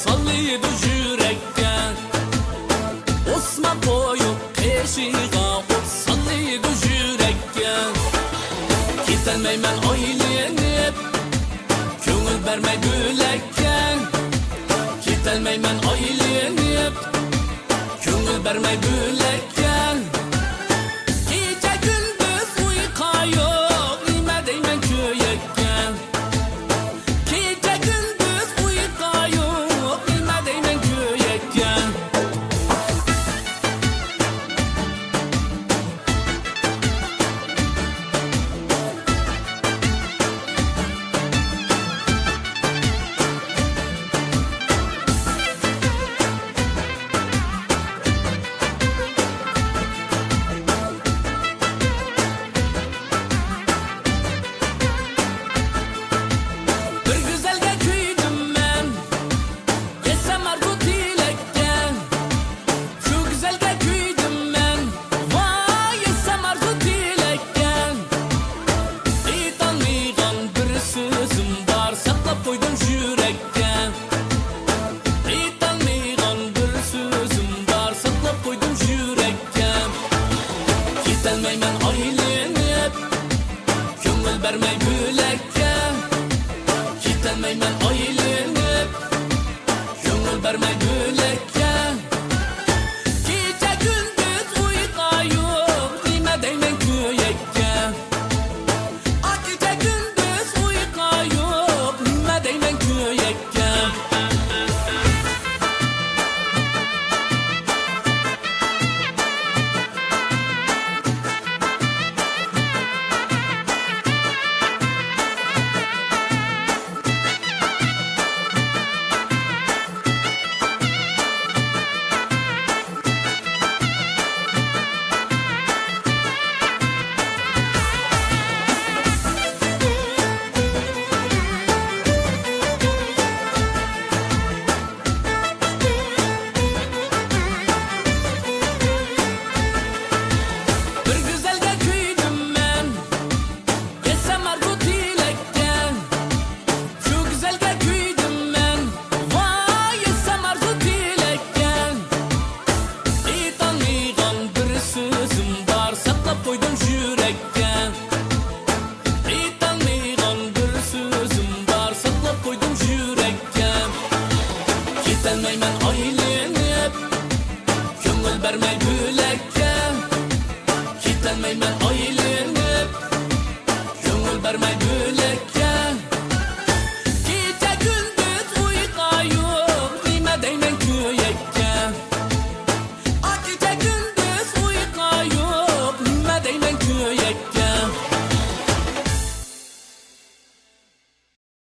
sallaydı yürekке. Osman koyup peşiga ot sallaydı yürekке. Gitelmeymen aylenip köngül berme gülekken. Gitelmeymen aylenip köngül berme gülekken. Gece gündüz uyka yok nime deymen köyekке. Gece gündüz uyka yok nime deymen köyekke. Bir güzelge küydüm ben, geçsem arzu dilekten. Şu güzelge küydüm ben, vay geçsem arzu dilekten. İtanmayan bir sözüm var, saklap koydum yürekten. İtanmayan bir sözüm var, saklap koydum yürekten. Gitelmeymen aylenip, köngül berme gülekken. Gitelmeymen aylenip, köngül berme gülekken. Gece gündüz uyka yok, nime deymen köyekке. Gece gündüz uyka yok, nime deymen köyekke. Bir güzelge küydüm ben, geçsem arzu dilekten. Şu güzelge küydüm ben, vay geçsem arzu dilekten. İtanmayan bir sözüm var, saklap koydum yürekten. İtanmayan bir sözüm var, saklap koydum yürekten. Gitelmeymen aylenip, köngül berme gülekken. Gitelmeymen aylenip,